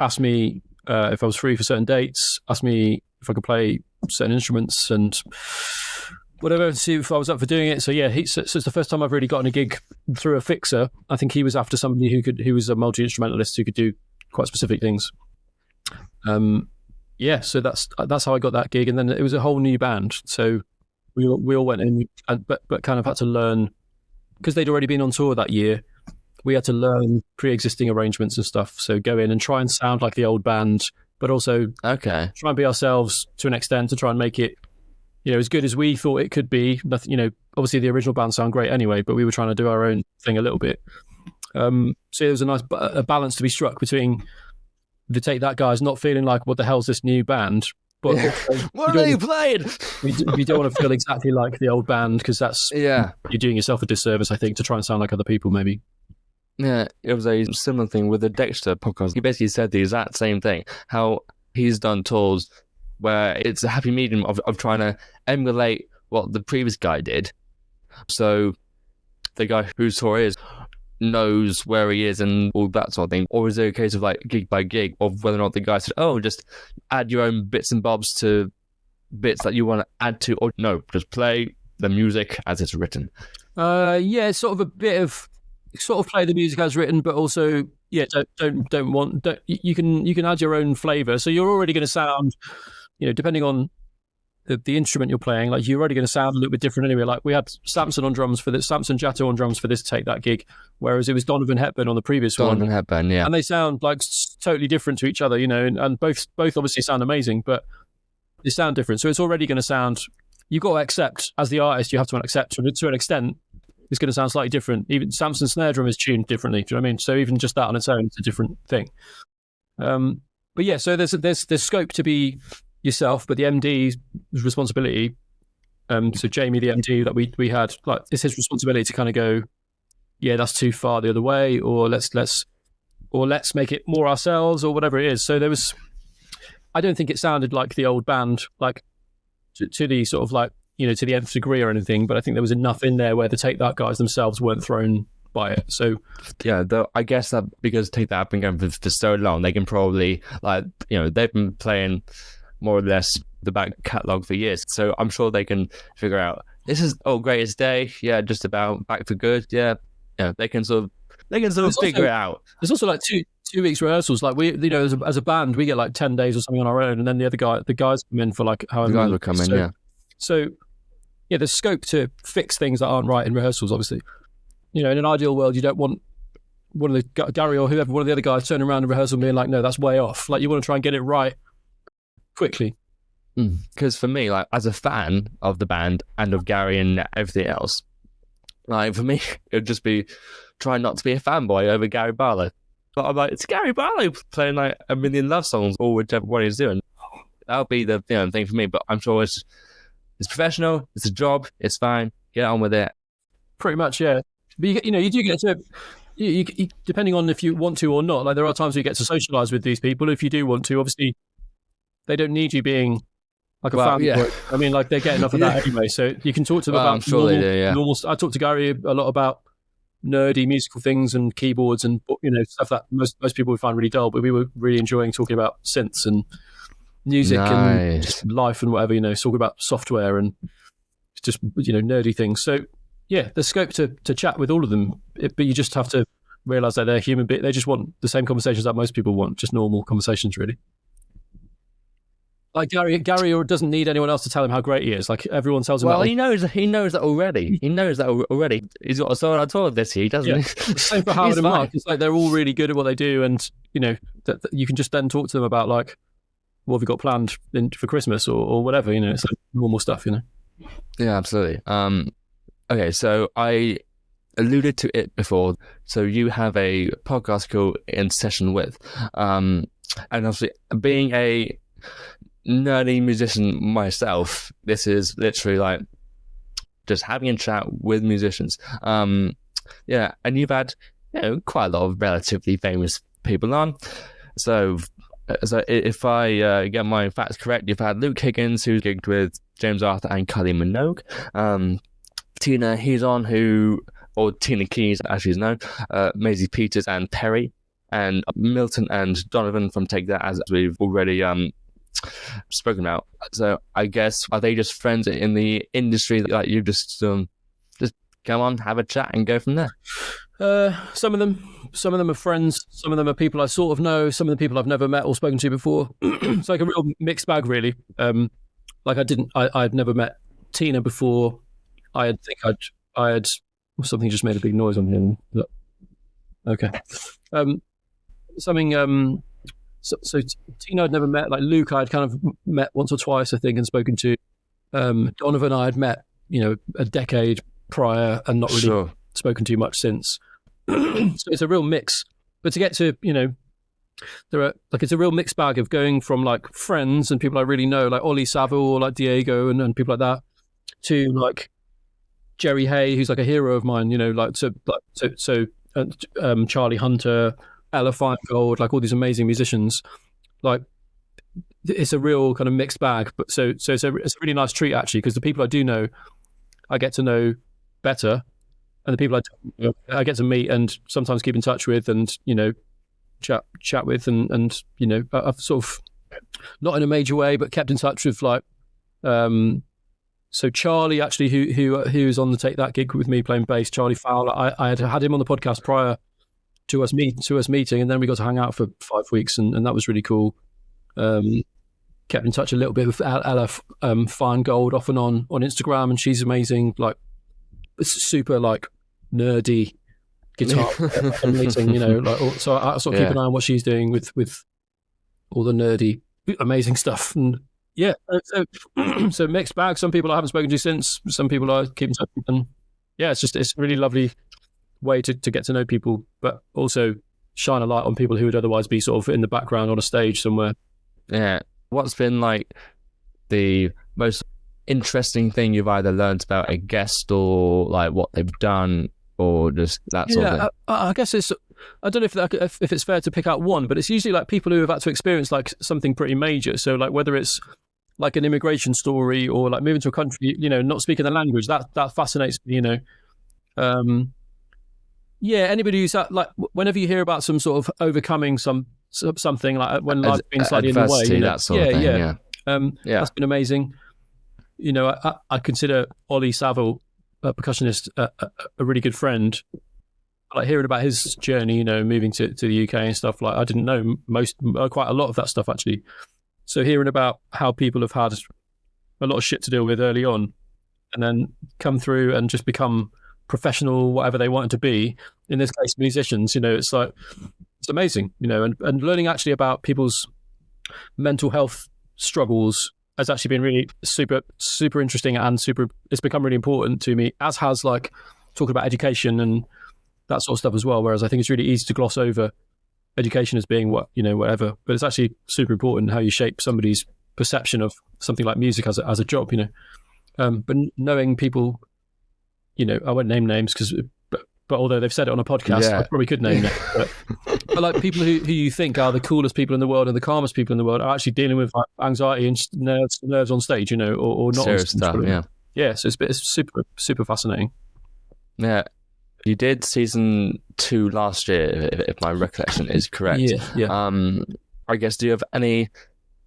asked me if I was free for certain dates, asked me if I could play certain instruments and whatever, and see if I was up for doing it. So yeah, so it's the first time I've really gotten a gig through a fixer. I think he was after somebody who was a multi-instrumentalist who could do quite specific things. So that's how I got that gig, and then it was a whole new band. So we all went in, but kind of had to learn, because they'd already been on tour that year. We had to learn pre-existing arrangements and stuff. So go in and try and sound like the old band, but also try and be ourselves to an extent, to try and make it, as good as we thought it could be. Nothing, obviously the original band sound great anyway, but we were trying to do our own thing a little bit. So there was a nice balance to be struck between the Take That guys not feeling like, what the hell's this new band? But what are you playing? We don't want to feel exactly like the old band, because that's you're doing yourself a disservice, I think, to try and sound like other people, maybe. Yeah, it was a similar thing with the Dexter podcast. He basically said the exact same thing, how he's done tours where it's a happy medium of trying to emulate what the previous guy did. So the guy whose tour is knows where he is and all that sort of thing. Or is it a case of like gig by gig, of whether or not the guy said, oh, just add your own bits and bobs to bits that you want to add to, or no, just play the music as it's written? It's sort of a bit of play the music as written, but also you can add your own flavour. So you're already going to sound, depending on the instrument you're playing, like you're already going to sound a little bit different anyway. Like we had Samson Jatto on drums for this Take That gig, whereas it was Donovan Hepburn on the previous one. Donovan Hepburn, yeah. And they sound like totally different to each other, and both obviously sound amazing, but they sound different. So it's already going to sound, you've got to accept, as the artist, you have to accept to an extent, it's going to sound slightly different. Even Samson's snare drum is tuned differently. Do you know what I mean? So even just that on its own, it's a different thing. But yeah, so there's scope to be yourself, but the MD's responsibility. So Jamie, the MD that we had, like, it's his responsibility to kind of go, yeah, that's too far the other way, or let's or let's make it more ourselves, or whatever it is. So there was, I don't think it sounded like the old band, like to the sort of like, to the nth degree or anything, but I think there was enough in there where the Take That guys themselves weren't thrown by it. So yeah, though I guess that because Take That have been going for so long, they can probably they've been playing more or less the back catalogue for years, so I'm sure they can figure out this is Greatest Day, just about back for good. They can sort of figure it out. There's also like two weeks rehearsals. Like we, as a band, we get like 10 days or something on our own, and then the guys come in for like however. The guys will come in, So yeah, there's scope to fix things that aren't right in rehearsals. Obviously, in an ideal world, you don't want one of the Gary or whoever, one of the other guys, turning around in rehearsal and being like, "No, that's way off." Like you want to try and get it right quickly. Because for me, like as a fan of the band and of Gary and everything else, like for me, it would just be trying not to be a fanboy over Gary Barlow. But I'm like, it's Gary Barlow playing like a million love songs or whichever one he's doing. That'll be the thing for me. But I'm sure it's professional. It's a job. It's fine. Get on with it. Pretty much, yeah. But you do get to. You, depending on if you want to or not. Like there are times where you get to socialise with these people. If you do want to, obviously, they don't need you being like a fan. Yeah. I mean, like they get enough of that anyway. So you can talk to them about. I'm sure they do. Yeah. Normal. I talk to Gary a lot about nerdy musical things and keyboards and stuff that most people would find really dull. But we were really enjoying talking about synths and music and just life and whatever. Talking about software and just nerdy things. So yeah, there's scope to chat with all of them, but you just have to realise that they're human beings. They just want the same conversations that most people want, just normal conversations, really. Like Gary doesn't need anyone else to tell him how great he is. Like everyone tells him. Well, he knows that already. He knows that already. He's got a sword on tour this year, doesn't he? Same for Howard and Mark. It's like they're all really good at what they do, and that you can just then talk to them about like what have you got planned for Christmas or whatever. It's like normal stuff. Yeah, absolutely. Okay, so I alluded to it before. So you have a podcast called In Session With, and obviously being a nerdy musician myself, this is literally like just having a chat with musicians. And you've had quite a lot of relatively famous people on. So if I get my facts correct, you've had Luke Higgins, who's gigged with James Arthur and Kylie Minogue. Tina Tina Keys, as she's known, Maisie Peters and Perry, and Milton and Donovan from Take That, as we've already spoken about. So I guess, are they just friends in the industry that you just come on, have a chat and go from there? Some of them are friends. Some of them are people I sort of know. Some of the people I've never met or spoken to before. It's like a real mixed bag, really. Like I'd never met Tina before. I had something just made a big noise on him. Okay. So Tina I'd never met. Like Luke I'd kind of met once or twice, I think, and spoken to. Donovan I had met, a decade prior and not really spoken to much since. So it's a real mix. But to get to, it's a real mixed bag of going from like friends and people I really know, like Ollie Saville or like Diego and people like that, to like Jerry Hay, who's like a hero of mine, Charlie Hunter, Ella Feingold, like all these amazing musicians. Like it's a real kind of mixed bag, but so it's a really nice treat actually, because the people I do know, I get to know better, and the people I get to meet and sometimes keep in touch with, and chat with, and I've sort of not in a major way, but kept in touch with like. So Charlie, actually, who was on the Take That gig with me playing bass, Charlie Fowler, I had him on the podcast prior to us meeting, and then we got to hang out for 5 weeks, and that was really cool. Kept in touch a little bit with Ella Feingold off and on Instagram, and she's amazing, like super like nerdy guitar, amazing, so I sort of keep an eye on what she's doing with all the nerdy, amazing stuff, and. Yeah, so mixed bag. Some people I haven't spoken to since, some people I keep in touch with, and it's a really lovely way to get to know people, but also shine a light on people who would otherwise be sort of in the background on a stage somewhere. Yeah. What's been like the most interesting thing you've either learned about a guest or like what they've done or just that sort of thing? I guess it's I don't know if it's fair to pick out one, but it's usually like people who have had to experience like something pretty major. So like whether it's like an immigration story or like moving to a country, not speaking the language, that fascinates me, Yeah, anybody who's like, whenever you hear about some sort of overcoming something like when life's been slightly in the way, that sort of thing, yeah. That's been amazing. I consider Ollie Saville, a percussionist, a really good friend. Like hearing about his journey, moving to the UK and stuff, like I didn't know quite a lot of that stuff actually. So hearing about how people have had a lot of shit to deal with early on and then come through and just become professional, whatever they wanted to be, in this case, musicians, it's like, it's amazing, and learning actually about people's mental health struggles has actually been really super, super interesting and it's become really important to me, as has like talking about education and that sort of stuff as well. Whereas I think it's really easy to gloss over education as being whatever, but it's actually super important how you shape somebody's perception of something like music as a job, but knowing people, I won't name names but although they've said it on a podcast, I probably could name them. But like people who you think are the coolest people in the world and the calmest people in the world are actually dealing with like anxiety and nerves on stage, or not. Serious stuff, yeah. Yeah, so it's super, super fascinating. Yeah. You did season 2 last year, if my recollection is correct. Yeah. I guess, do you have any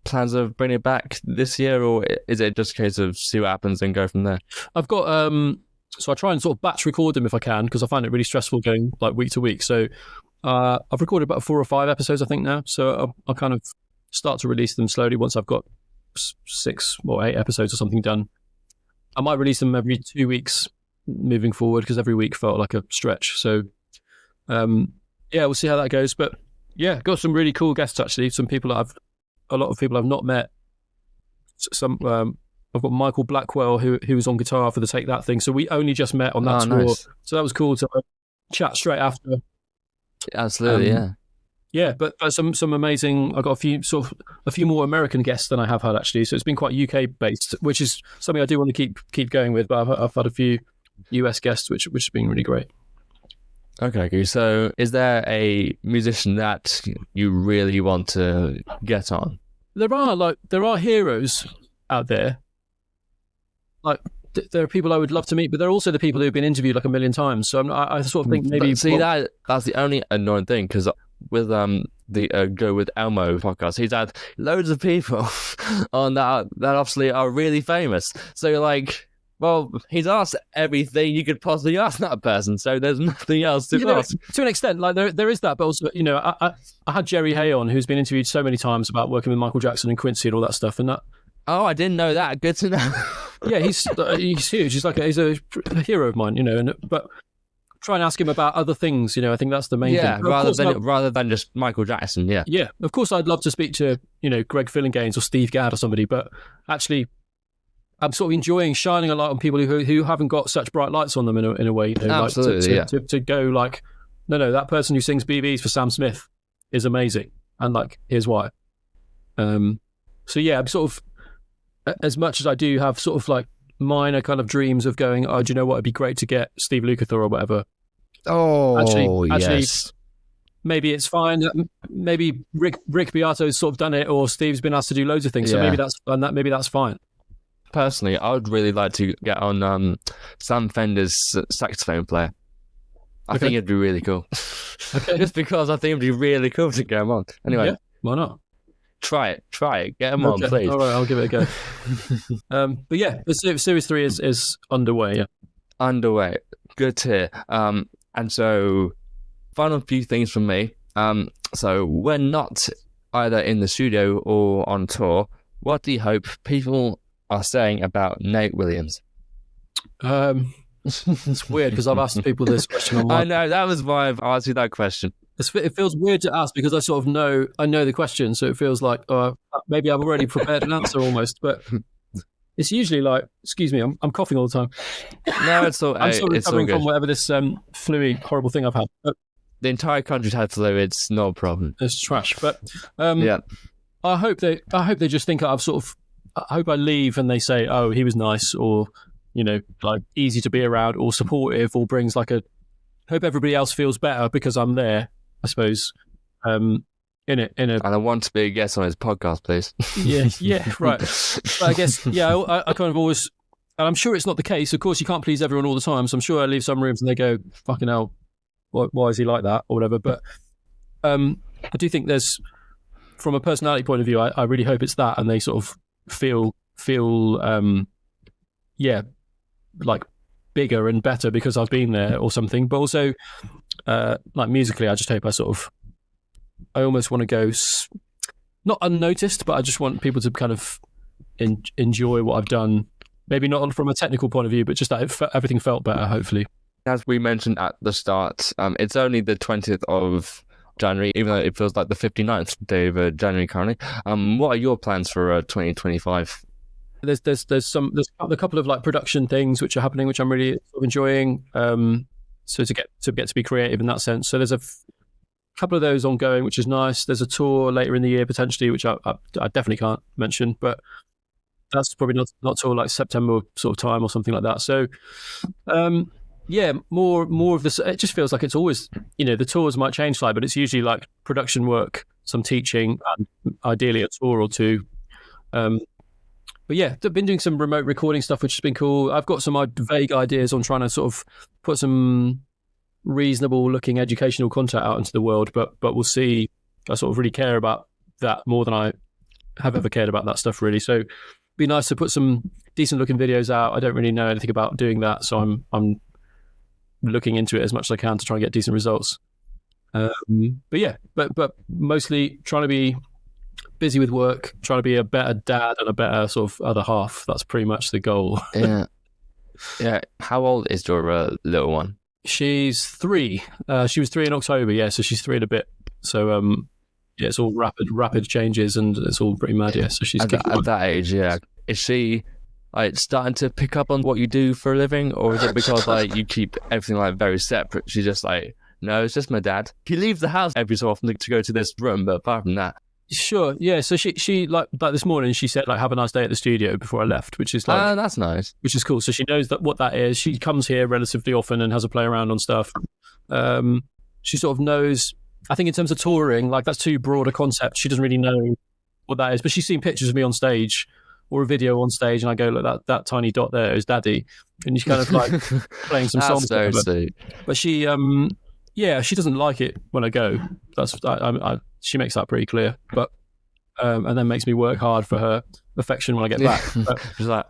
plans of bringing it back this year, or is it just a case of see what happens and go from there? I've got so I try and sort of batch record them if I can, because I find it really stressful going like week to week. So I've recorded about 4 or 5 episodes, I think now. So I'll kind of start to release them slowly once I've got 6 or 8 episodes or something done. I might release them every 2 weeks moving forward, because every week felt like a stretch. So we'll see how that goes. But yeah, got some really cool guests actually. Some people a lot of people I've not met. I've got Michael Blackwell who was on guitar for the Take That thing. So we only just met on that tour. Nice. So that was cool to chat straight after. Absolutely, yeah. Yeah, but some amazing. I got a few more American guests than I have had actually. So it's been quite UK based, which is something I do want to keep going with. But I've had a few US guests, which has been really great. Okay. So is there a musician that you really want to get on? There are heroes out there. Like there are people I would love to meet, but there are also the people who've been interviewed like a million times. So I sort of think maybe that's the only annoying thing, because with the Go With Elmo podcast, he's had loads of people on that obviously are really famous. So you're like, well, he's asked everything you could possibly ask that person, so there's nothing else to ask. To an extent, like there is that, but also, I had Jerry Hay on, who's been interviewed so many times about working with Michael Jackson and Quincy and all that stuff, and that. Oh, I didn't know that. Good to know. Yeah, he's huge. He's a hero of mine, but try and ask him about other things. I think that's the main thing. Rather than just Michael Jackson. Yeah. Yeah, of course, I'd love to speak to Greg Fillinganes or Steve Gadd or somebody, but actually, I'm sort of enjoying shining a light on people who haven't got such bright lights on them in a way. Absolutely, to go like, no, that person who sings BBs for Sam Smith is amazing, and like, here's why. So yeah, I'm sort of, as much as I do have sort of like minor kind of dreams of going, oh, do you know what? It'd be great to get Steve Lukather or whatever. Oh, actually, yes. Maybe it's fine. Maybe Rick Beato's sort of done it, or Steve's been asked to do loads of things. So maybe that's fine. Personally, I would really like to get on Sam Fender's saxophone player. I think it'd be really cool. Okay. Just because I think it'd be really cool to get him on. Anyway, yeah, why not? Try it. Get him on, please. All right, I'll give it a go. But yeah, Series 3 is underway. Yeah. Underway. Good to hear. And so, final few things from me. So, we're not either in the studio or on tour. What do you hope people are saying about Nate Williams? It's weird because I've asked people this question online. I know, that was why I've asked you that question. It feels weird to ask because I sort of know the question, so it feels like maybe I've already prepared an answer almost. But it's usually like, excuse me, I'm coughing all the time. No, it's all. I'm still recovering from whatever this flu-y horrible thing I've had. The entire country's had flu. It's no problem. It's trash. But yeah, I hope they just think I hope I leave and they say, oh, he was nice, or like easy to be around, or supportive, or brings like hope everybody else feels better because I'm there. I suppose. In a And I want to be a guest on his podcast, please. yeah, right. But I guess, I kind of always, and I'm sure it's not the case. Of course, you can't please everyone all the time. So I'm sure I leave some rooms and they go, fucking hell, why is he like that or whatever. But I do think there's, from a personality point of view, I really hope it's that, and they sort of feel like bigger and better because I've been there or something. But also, like musically, I just hope I almost want to go not unnoticed, but I just want people to kind of enjoy what I've done. Maybe not from a technical point of view, but just that everything felt better, hopefully. As we mentioned at the start, it's only the 20th of January, even though it feels like the 59th day of January currently. What are your plans for 2025? There's a couple of like production things which are happening, which I'm really sort of enjoying. So to get to be creative in that sense. So there's a couple of those ongoing, which is nice. There's a tour later in the year potentially, which I definitely can't mention, but that's probably not till like September sort of time or something like that. So more of this. It just feels like it's always, the tours might change slightly, but it's usually like production work, some teaching, and ideally a tour or two. But yeah, I've been doing some remote recording stuff, which has been cool. I've got some vague ideas on trying to sort of put some reasonable looking educational content out into the world, but we'll see. I sort of really care about that more than I have ever cared about that stuff, really. So it'd be nice to put some decent looking videos out. I don't really know anything about doing that, so I'm looking into it as much as I can to try and get decent results. But mostly trying to be busy with work, trying to be a better dad and a better sort of other half. That's pretty much the goal. Yeah. How old is your little one? She's 3. She was 3 in October. Yeah, so she's 3 and a bit. So it's all rapid changes, and it's all pretty mad. Yeah, so she's at that age. Yeah, is she like starting to pick up on what you do for a living, or is it because like you keep everything like very separate? She's just like, no, it's just my dad. He leaves the house every so often to go to this room, but apart from that. Sure, yeah. So she like this morning, she said like, have a nice day at the studio before I left, which is like, that's nice. Which is cool. So she knows what that is. She comes here relatively often and has a play around on stuff. She sort of knows. I think in terms of touring, like that's too broad a concept. She doesn't really know what that is, but she's seen pictures of me on stage or a video on stage, and I go, look, that tiny dot there is Daddy, and she's kind of like playing some songs. So sweet. But she, she doesn't like it when I go. She makes that pretty clear. But and then makes me work hard for her affection when I get back. But, she's like,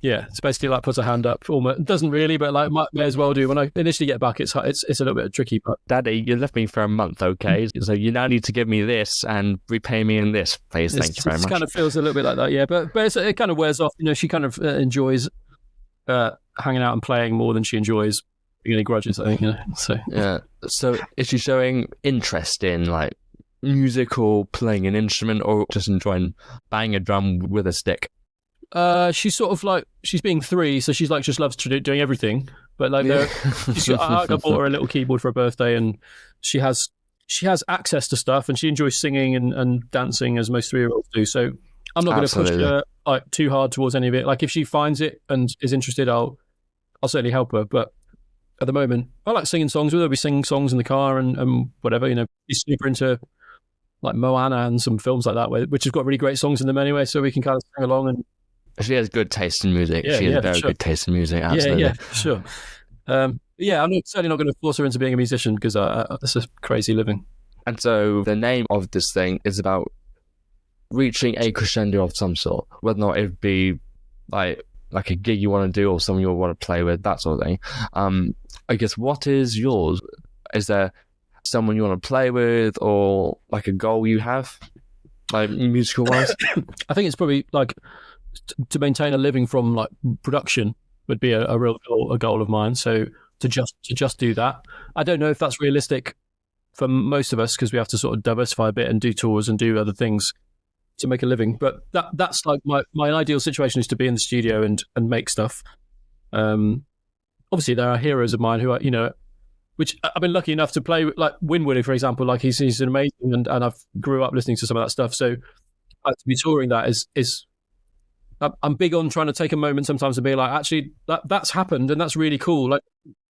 it's basically like puts her hand up. Almost doesn't really, but like may as well do. When I initially get back, it's a little bit tricky. But Daddy, you left me for a month, okay? So you now need to give me this and repay me in this, please. Thank you very much. It kind of feels a little bit like that, yeah. But it kind of wears off. She kind of enjoys hanging out and playing more than she enjoys any grudges, I think. So yeah. So is she showing interest in like music or playing an instrument, or just enjoying banging a drum with a stick? She's sort of like, she's being 3, so she's like just loves doing everything. But like, I bought her a little keyboard for her birthday, and she has access to stuff, and she enjoys singing and dancing as most 3-year-olds do. So I'm not going to push her like too hard towards any of it. Like if she finds it and is interested, I'll certainly help her. But at the moment, I like singing songs with her. We sing songs in the car and whatever. She's super into like Moana and some films like that, which have got really great songs in them anyway. So we can kind of sing along. And she has good taste in music. She has very good taste in music. Absolutely. Yeah, sure. I'm certainly not going to force her into being a musician, because that's a crazy living. And so the name of this thing is about reaching a crescendo of some sort, whether or not it be like a gig you want to do or someone you want to play with, that sort of thing. I guess, what is yours? Is there someone you want to play with, or like a goal you have, like musical wise? I think it's probably like to maintain a living from like production would be a real goal of mine. So to just do that, I don't know if that's realistic for most of us, because we have to sort of diversify a bit and do tours and do other things to make a living. But that's like my ideal situation is to be in the studio and make stuff. Obviously there are heroes of mine who are, which I've been lucky enough to play with, like Winwood, for example. Like he's an amazing, and I've grew up listening to some of that stuff. So to be touring that is I'm big on trying to take a moment sometimes and be like, actually, that's happened and that's really cool. Like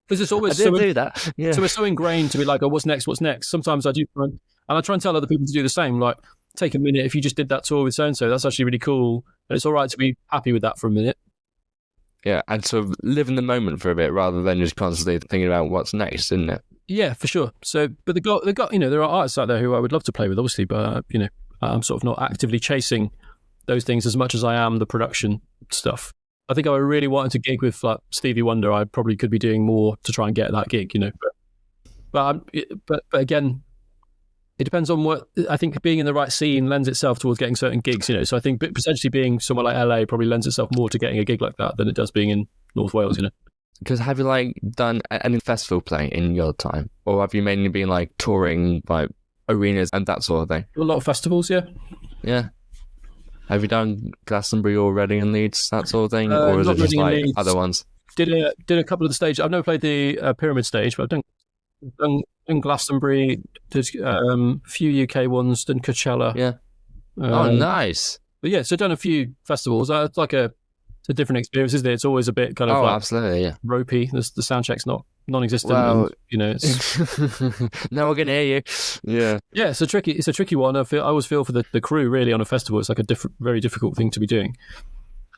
Because it's I always did do that. Yeah. so we're so ingrained to be like, oh, what's next? Sometimes I do, and I try and tell other people to do the same. Like, take a minute if you just did that tour with so and so. That's actually really cool, and it's all right to be happy with that for a minute. Yeah, and sort of live in the moment for a bit rather than just constantly thinking about what's next, isn't it? Yeah, for sure. So, but they got, there are artists out there who I would love to play with, obviously, but I'm sort of not actively chasing those things as much as I am the production stuff. I think if I really wanted to gig with like Stevie Wonder, I probably could be doing more to try and get that gig, But again, it depends on what. I think being in the right scene lends itself towards getting certain gigs, So I think potentially being somewhere like LA probably lends itself more to getting a gig like that than it does being in North Wales, Because have you done any festival playing in your time, or have you mainly been touring arenas and that sort of thing? A lot of festivals, yeah. Yeah. Have you done Glastonbury or Reading and Leeds, that sort of thing, or is it just other ones? Did a couple of the stages. I've never played the Pyramid stage, but I've done Glastonbury, did a few UK ones, done Coachella. Yeah. Oh, nice. But yeah, so I've done a few festivals. It's a different experience, isn't it? It's always a bit kind of absolutely, yeah. ropey. The sound check's non-existent. Well, and, it's no one can hear you. Yeah. Yeah, it's a tricky one. I always feel for the crew really on a festival. It's like a very difficult thing to be doing.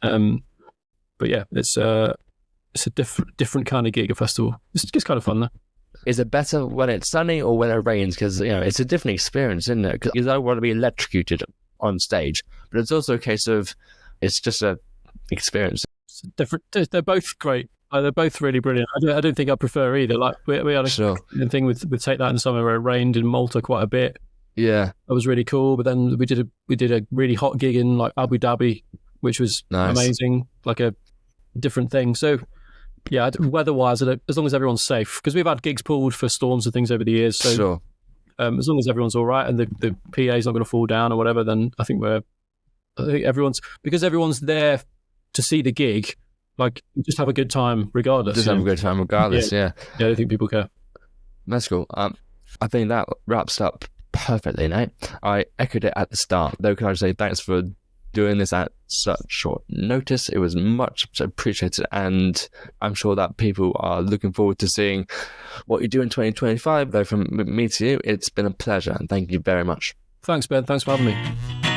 But yeah, it's a different kind of gig, a festival. It's just kind of fun though. Is it better when it's sunny or when it rains? Because it's a different experience, isn't it? Because you don't want to be electrocuted on stage, but it's also a case of it's just a experience. It's different. They're both great. They're both really brilliant. I don't think I prefer either. Like we had a thing with Take That in the summer where it rained in Malta quite a bit. Yeah, that was really cool. But then we did a really hot gig in Abu Dhabi, which was amazing. Like a different thing. So yeah, weather-wise, as long as everyone's safe, because we've had gigs pulled for storms and things over the years. So as long as everyone's all right and the PA's not going to fall down or whatever, then I think everyone's there to see the gig. Just have a good time regardless. Just have a good time regardless. Yeah. I don't think people care. That's cool. I think that wraps up perfectly, Nate. I echoed it at the start, though. Can I say thanks for doing this at such short notice? It was much appreciated, and I'm sure that people are looking forward to seeing what you do in 2025. Though from me to you, it's been a pleasure, and thank you very much. Thanks, Ben. Thanks for having me.